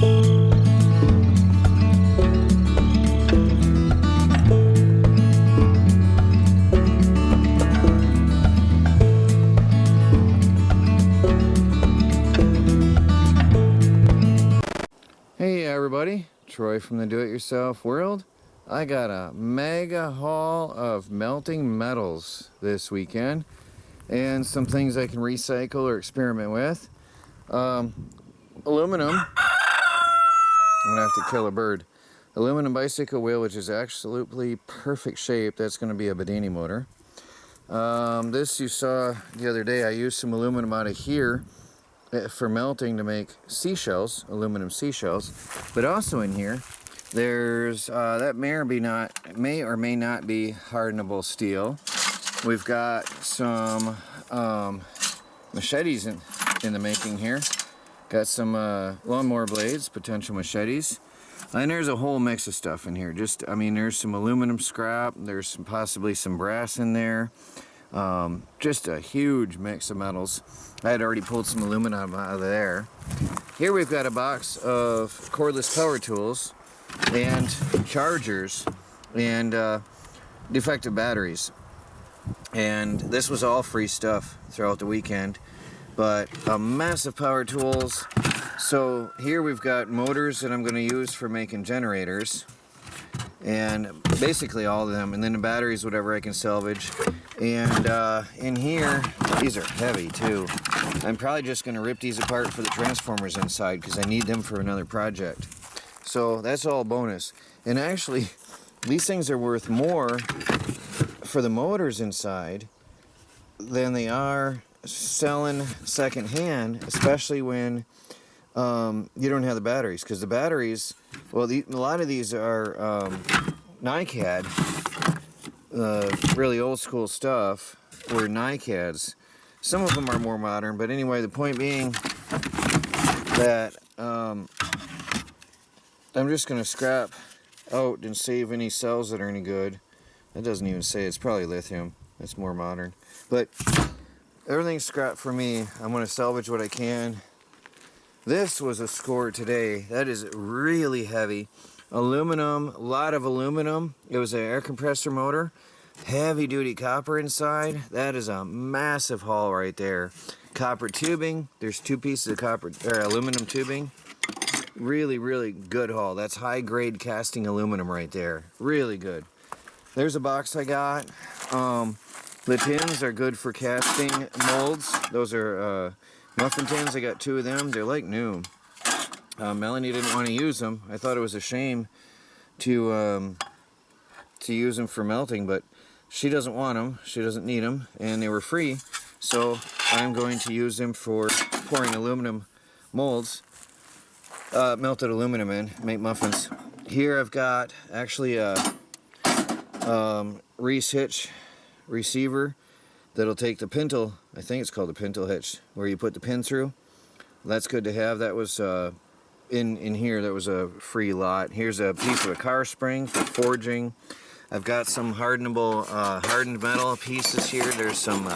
Hey everybody, Troy from the Do-It-Yourself World. I got a mega haul of melting metals this weekend and some things I can recycle or experiment with. Aluminum. I'm gonna have to kill a bird. Aluminum bicycle wheel, which is absolutely perfect shape. That's gonna be a Bedini motor. This you saw the other day. I used some aluminum out of here for melting to make seashells, aluminum seashells. But also in here, there's that may or may not be hardenable steel. We've got some machetes in the making here. Got some lawnmower blades, potential machetes. And there's a whole mix of stuff in here. There's some aluminum scrap. There's possibly some brass in there. Just a huge mix of metals. I had already pulled some aluminum out of there. Here we've got a box of cordless power tools and chargers and defective batteries. And this was all free stuff throughout the weekend, but a massive power tools. So here we've got motors that I'm going to use for making generators, and basically all of them, and then the batteries, whatever I can salvage. And in here, these are heavy too. I'm probably just going to rip these apart for the transformers inside because I need them for another project. So that's all bonus. And actually, these things are worth more for the motors inside than they are selling secondhand, especially when you don't have the batteries. Because the batteries, well, a lot of these are NiCad. Really old school stuff were NiCads. Some of them are more modern, but anyway, the point being that I'm just going to scrap out and save any cells that are any good. That doesn't even say, it's probably lithium. It's more modern. But everything's scrap for me. I'm going to salvage what I can. This was a score today. That is really heavy. Aluminum, a lot of aluminum. It was an air compressor motor. Heavy duty copper inside. That is a massive haul right there. Copper tubing. There's 2 pieces of aluminum tubing. Really, really good haul. That's high grade casting aluminum right there. Really good. There's a box I got. The tins are good for casting molds. Those are muffin tins. I got 2 of them. They're like new. Melanie didn't want to use them. I thought it was a shame to use them for melting, but she doesn't want them. She doesn't need them, and they were free. So I'm going to use them for pouring aluminum molds, melted aluminum in, make muffins. Here I've got actually a Reese hitch receiver that'll take the pintle. I think it's called a pintle hitch, where you put the pin through. That's good to have. That was in here. That was a free lot. Here's a piece of a car spring for forging. I've got some hardenable hardened metal pieces here. There's some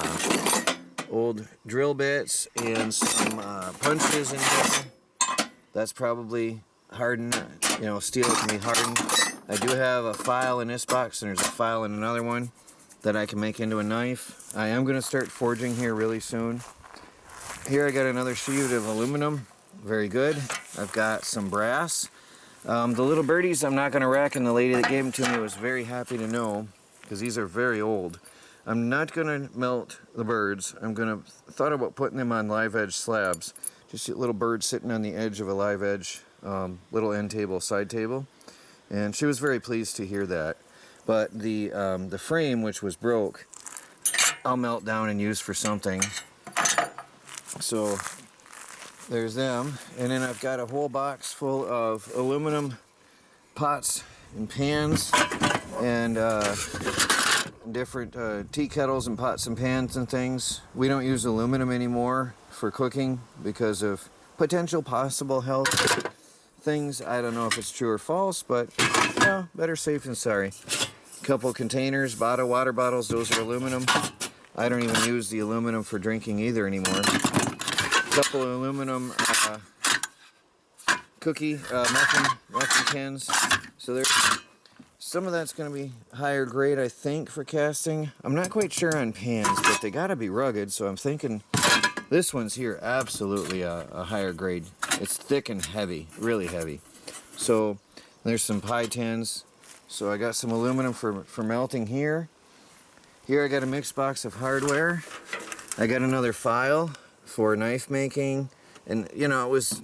old drill bits and some punches in here. That's probably hardened. You know, steel can be hardened. I do have a file in this box, and there's a file in another one that I can make into a knife. I am going to start forging here really soon. Here I got another sheet of aluminum. Very good. I've got some brass. The little birdies I'm not going to rack, and the lady that gave them to me was very happy to know, because these are very old. I'm not going to melt the birds. Thought about putting them on live edge slabs. Just a little bird sitting on the edge of a live edge little end table, side table. And she was very pleased to hear that. But the frame, which was broke, I'll melt down and use for something. So there's them. And then I've got a whole box full of aluminum pots and pans and different tea kettles and pots and pans and things. We don't use aluminum anymore for cooking because of potential possible health things. I don't know if it's true or false, but better safe than sorry. Couple containers, water bottles, those are aluminum. I don't even use the aluminum for drinking either anymore. Couple of aluminum cookie muffin tins. So there's some of that's going to be higher grade, I think, for casting. I'm not quite sure on pans, but they got to be rugged, so I'm thinking this one's here absolutely a higher grade. It's thick and heavy, really heavy. So there's some pie tins. So I got some aluminum for melting here. Here I got a mixed box of hardware. I got another file for knife making. And you know, it was,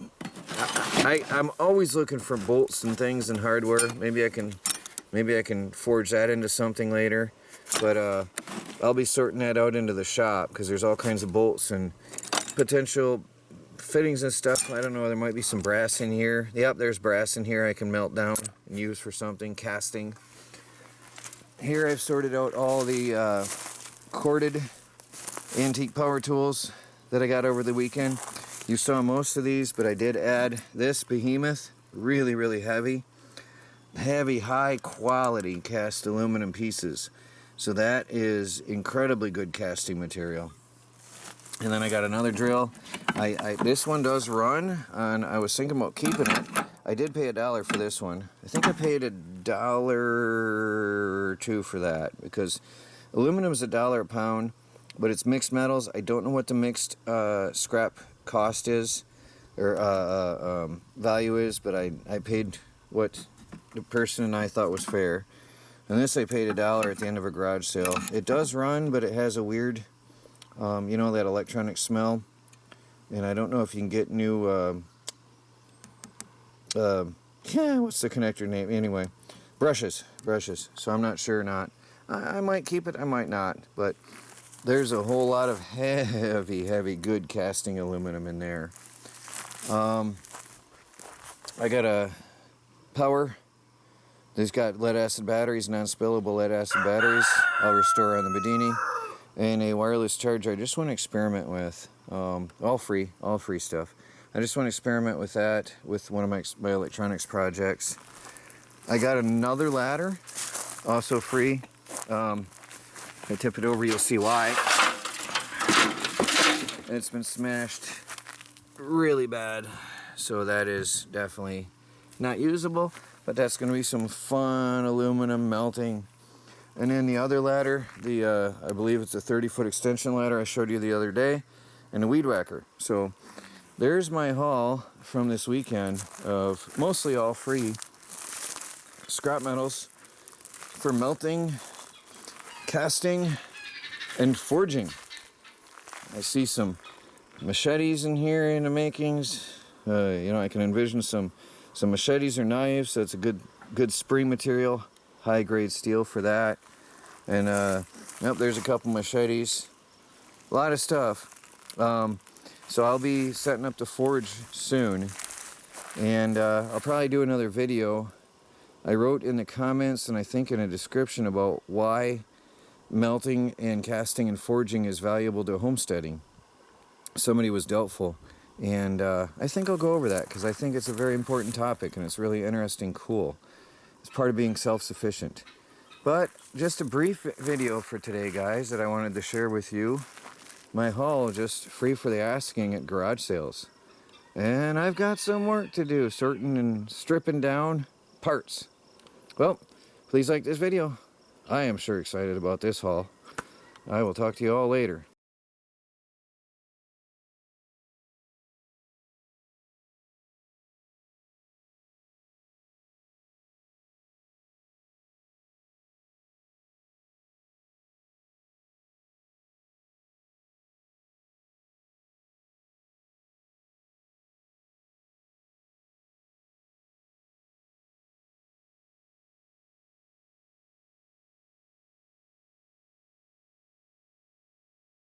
I'm always looking for bolts and things and hardware. Maybe I can forge that into something later. But I'll be sorting that out into the shop because there's all kinds of bolts and potential fittings and stuff. I don't know, there might be some brass in here. Yep, there's brass in here I can melt down and use for something, casting. Here I've sorted out all the corded antique power tools that I got over the weekend. You saw most of these, but I did add this behemoth, really, really heavy. Heavy, high quality cast aluminum pieces. So that is incredibly good casting material. And then I got another drill. This one does run, and I was thinking about keeping it. I did pay $1 for this one. I think I paid $1 or $2 for that because aluminum is $1 a pound, but it's mixed metals. I don't know what the mixed scrap cost is or value is, but I paid what the person and I thought was fair. And this I paid $1 at the end of a garage sale. It does run, but it has a weird, you know, that electronic smell. And I don't know if you can get new, what's the connector name? Anyway, brushes. So I'm not sure or not. I might keep it, I might not. But there's a whole lot of heavy, good casting aluminum in there. I got a power. These got lead acid batteries, non-spillable lead acid batteries. I'll restore on the Bedini. And a wireless charger I just want to experiment with. All free stuff. I just want to experiment with that with one of my electronics projects. I got another ladder, also free. If I tip it over, you'll see why. It's been smashed really bad, so that is definitely not usable. But that's going to be some fun aluminum melting. And then the other ladder, I believe it's a 30-foot extension ladder I showed you the other day, and a weed whacker. So there's my haul from this weekend of mostly all free scrap metals for melting, casting, and forging. I see some machetes in here in the makings. You know, I can envision some machetes or knives. So it's a good spring material, high grade steel for that. And yep, there's a couple machetes. A lot of stuff. So I'll be setting up the forge soon, and I'll probably do another video. I wrote in the comments and I think in a description about why melting and casting and forging is valuable to homesteading. Somebody was doubtful, and I think I'll go over that because I think it's a very important topic and it's really interesting, cool. It's part of being self-sufficient. But just a brief video for today, guys, that I wanted to share with you. My haul just free for the asking at garage sales. And I've got some work to do, sorting and stripping down parts. Well, please like this video. I am sure excited about this haul. I will talk to you all later.